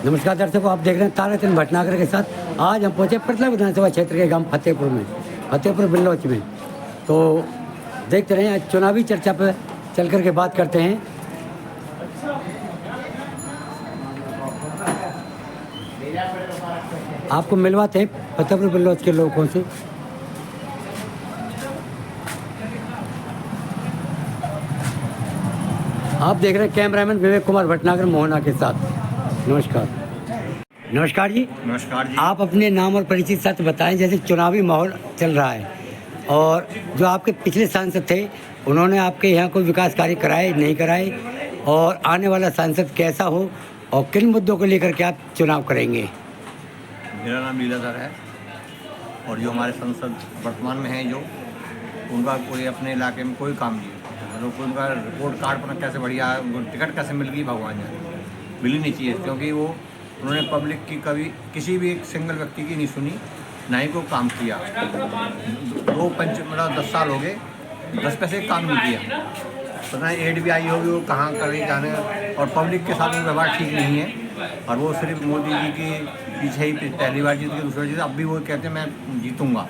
नमस्कार दर्शकों, आप देख रहे हैं ताराचंद भटनागर के साथ। आज हम पहुंचे पटना विधानसभा क्षेत्र के गांव फतेहपुर बिल्लौच में। तो देखते रहे, आज चुनावी चर्चा पर चल कर के बात करते हैं। आपको मिलवाते हैं फतेहपुर बिल्लौच के लोगों से। आप देख रहे हैं कैमरामैन विवेक कुमार भटनागर मोहना के साथ। नमस्कार। नमस्कार जी। नमस्कार जी। आप अपने नाम और परिचित साथ बताएं। जैसे चुनावी माहौल चल रहा है और जो आपके पिछले सांसद थे उन्होंने आपके यहाँ कोई विकास कार्य कराए नहीं कराए, और आने वाला सांसद कैसा हो और किन मुद्दों को लेकर के आप चुनाव करेंगे? मेरा नाम लीलाधर है और जो हमारे सांसद वर्तमान में हैं, जो उनका कोई अपने इलाके में कोई काम नहीं है। मतलब कोई उनका रिपोर्ट कार्ड पर कैसे बढ़िया टिकट कैसे मिल गई भगवान जाने, मिल ही नहीं चाहिए। क्योंकि वो उन्होंने पब्लिक की कभी किसी भी एक सिंगल व्यक्ति की नहीं सुनी, ना ही कोई काम किया। मतलब 10 साल हो गए, 10 पैसे काम नहीं किया। पता नहीं एड भी आई होगी, वो कहाँ करें जाने, और पब्लिक के साथ व्यवहार ठीक नहीं है। और वो सिर्फ मोदी जी के पीछे ही पहली बार जीत के दूसरी जीत, अब भी वो कहते हैं मैं जीतूंगा,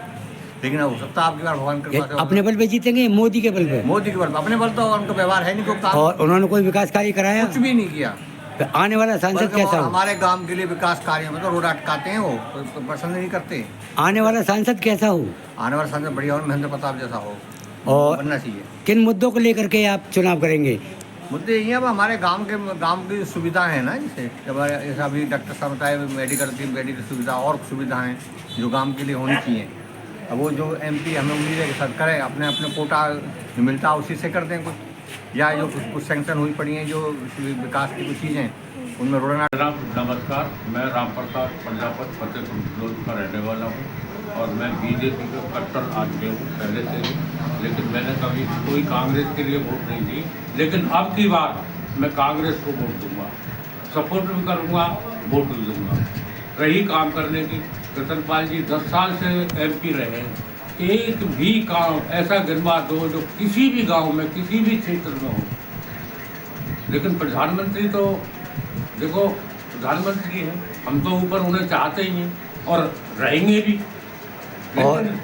लेकिन हो सकता है आपकी बार भगवान कृपा से अपने बल पे जीतेंगे? मोदी के बल पे? मोदी के बल पे। अपने बल तो उनका व्यवहार है नहीं, कोई काम। और उन्होंने कोई विकास कार्य कराया? कुछ भी नहीं किया। तो आने वाला सांसद कैसा हो? हमारे गांव के लिए विकास कार्य में तो रोड अटकाते हैं, वो पसंद नहीं करते। आने वाला सांसद कैसा हो? आने वाला सांसद बढ़िया हो, महेंद्र प्रताप जैसा हो और बनना चाहिए। किन मुद्दों को लेकर के आप चुनाव करेंगे? मुद्दे यही है, अब हमारे गांव की सुविधा है ना, जैसे अभी डॉक्टर साहब बताए मेडिकल सुविधा और सुविधाएं जो गांव के लिए होनी चाहिए। अब वो जो MP हमें उम्मीद है कि सर करें, अपने कोटा मिलता है उसी से कर दें कुछ, या जो कुछ सेंक्शन हुई पड़ी हैं जो विकास की कुछ चीज़ें उनमें रोडना। नमस्कार, मैं राम प्रसाद प्रजापत फतेहपुर बिल्लौच का रहने वाला हूँ और मैं BJP का कट्टर आदमी हूँ पहले से ही। लेकिन मैंने कभी कोई कांग्रेस के लिए वोट नहीं दी, लेकिन अब की बार मैं कांग्रेस को वोट दूंगा, सपोर्ट भी करूँगा, वोट भी दूंगा। रही काम करने की, कृष्णपाल जी 10 साल से MP रहे हैं, एक भी काम ऐसा गिनवा दो जो किसी भी गांव में किसी भी क्षेत्र में हो। लेकिन प्रधानमंत्री तो देखो प्रधानमंत्री हैं, हम तो ऊपर उन्हें चाहते ही हैं और रहेंगे भी। और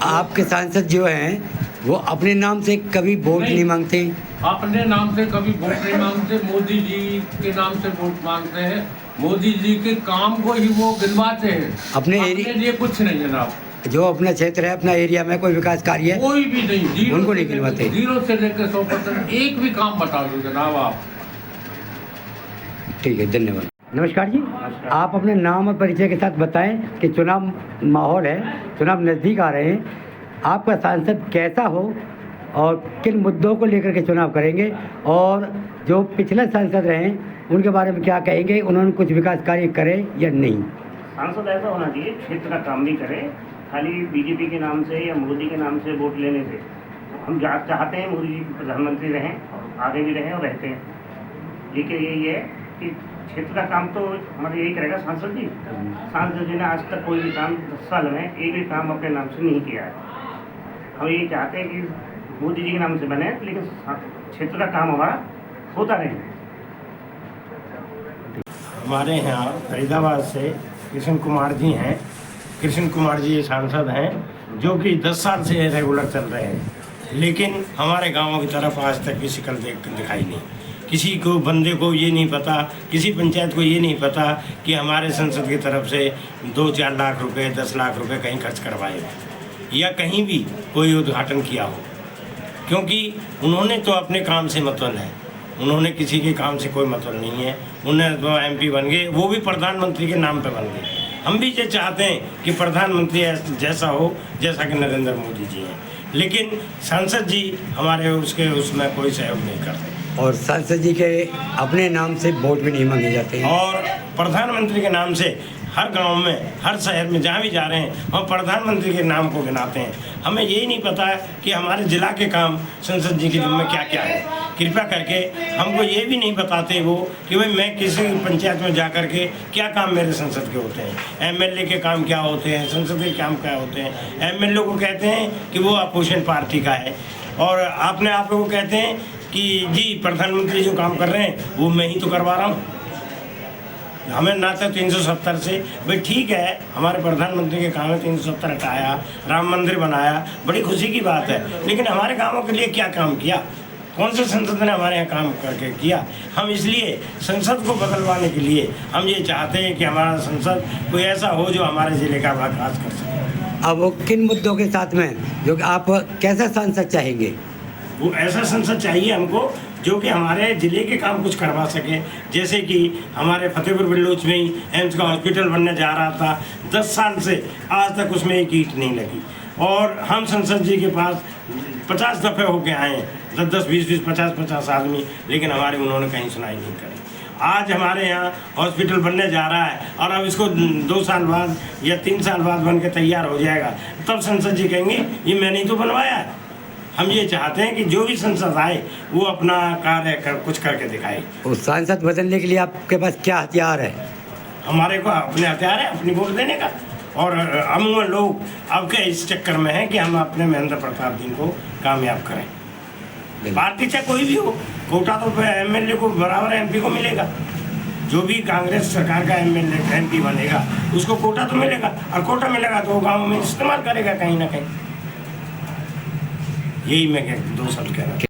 आपके सांसद जो हैं वो अपने नाम से कभी वोट नहीं मांगते? अपने नाम से कभी वोट नहीं मांगते, मोदी जी के नाम से वोट मांगते हैं। मोदी जी के काम को ही वो गिनवाते हैं, अपने लिए कुछ नहीं जनाब। जो अपना क्षेत्र है, अपना एरिया में कोई विकास कार्य है कोई भी नहीं, उनको नहीं गिनवाते। 0 से लेकर 100% एक भी काम बता दो जनाब आप। ठीक है, धन्यवाद। नमस्कार जी। आप अपने नाम और परिचय के साथ बताएं कि चुनाव माहौल है, चुनाव नज़दीक आ रहे हैं, आपका सांसद कैसा हो और किन मुद्दों को लेकर के चुनाव करेंगे, और जो पिछले सांसद रहे उनके बारे में क्या कहेंगे, उन्होंने कुछ विकास कार्य करे या नहीं? सांसद ऐसा होना चाहिए क्षेत्र का काम भी करे, खाली BJP के नाम से या मोदी के नाम से वोट लेने से। हम चाहते हैं मोदी जी प्रधानमंत्री रहें, आगे भी रहें और रहते हैं, लेकिन यही है कि क्षेत्र का काम तो हमारा यही करेगा सांसद जी। सांसद जी ने आज तक कोई भी काम 10 साल में एक भी काम अपने नाम से नहीं किया है। हम यही चाहते हैं कि मोदी जी के नाम से बने, लेकिन क्षेत्र का काम हमारा होता रहे। हमारे यहाँ फरीदाबाद से कृष्ण कुमार जी हैं। कृष्ण कुमार जी सांसद हैं जो कि 10 साल से रेगुलर चल रहे हैं, लेकिन हमारे गांवों की तरफ आज तक की शिकल दिखाई नहीं। किसी को बंदे को ये नहीं पता, किसी पंचायत को ये नहीं पता कि हमारे संसद की तरफ से 2-4 लाख रुपए 10 लाख रुपए कहीं खर्च करवाए या कहीं भी कोई उद्घाटन किया हो, क्योंकि उन्होंने तो अपने काम से मतलब है, उन्होंने किसी के काम से कोई मतलब नहीं है। उन्हें तो MP बन गए, वो भी प्रधानमंत्री के नाम पे बन गए। हम भी ये चाहते हैं कि प्रधानमंत्री जैसा हो जैसा कि नरेंद्र मोदी जी हैं, लेकिन सांसद जी हमारे उसमें कोई सहयोग नहीं करते। और सांसद जी के अपने नाम से वोट भी नहीं मांगे जाते हैं, और प्रधानमंत्री के नाम से हर गांव में हर शहर में जहाँ भी जा रहे हैं हम प्रधानमंत्री के नाम को गिनाते हैं। हमें यही नहीं पता कि हमारे जिला के काम संसद जी के जिम्मे क्या क्या है। कृपया करके हमको ये भी नहीं बताते वो कि भाई मैं किसी पंचायत में जा कर के क्या काम मेरे संसद के होते हैं, MLA के काम क्या होते हैं, संसद के काम क्या होते हैं। MLA को कहते हैं कि वो अपोजिशन पार्टी का है, और आपने आप लोगों को कहते हैं कि जी प्रधानमंत्री जो काम कर रहे हैं वो मैं ही तो करवा रहा हूँ। हमें ना तो 370 से भाई ठीक है, हमारे प्रधानमंत्री के काम में 370 हटाया, राम मंदिर बनाया, बड़ी खुशी की बात है, लेकिन हमारे गाँवों के लिए क्या काम किया? कौन से संसद ने हमारे यहाँ काम करके किया? हम इसलिए संसद को बदलवाने के लिए हम ये चाहते हैं कि हमारा संसद कोई ऐसा हो जो हमारे ज़िले का विकास कर सके। अब वो किन मुद्दों के साथ में जो कि आप कैसा सांसद चाहेंगे? वो ऐसा संसद चाहिए हमको जो कि हमारे ज़िले के काम कुछ करवा सके। जैसे कि हमारे फतेहपुर बलोच में ही एम्स का हॉस्पिटल बनने जा रहा था, 10 साल से आज तक उसमें एक ईंट नहीं लगी, और हम संसद जी के पास 50 दफ़े होके आए हैं, 10-10, 20-20, 50-50 आदमी, लेकिन हमारे उन्होंने कहीं सुनाई नहीं करी। आज हमारे यहाँ हॉस्पिटल बनने जा रहा है और अब इसको 2 साल बाद या 3 साल बाद बन के तैयार हो जाएगा, तब संसद जी कहेंगे ये मैंने ही तो बनवाया है। हम ये चाहते हैं कि जो भी संसद आए वो अपना कार्य कुछ करके दिखाए। उस सांसद बदलने के लिए आपके पास क्या हथियार है? हमारे को अपने हथियार है अपनी वोट देने का, और अमूमन लोग अब के इस चक्कर में हैं कि हम अपने महेंद्र प्रताप जी को कामयाब करें। पार्टी चाहे कोई भी हो, कोटा तो एमएलए को बराबर एमपी को मिलेगा। जो भी कांग्रेस सरकार का एमएलए एमपी बनेगा उसको कोटा तो मिलेगा, और कोटा मिलेगा तो वो गाँव में इस्तेमाल करेगा कहीं ना कहीं। यही मैं 2 साल कह रहा हूँ।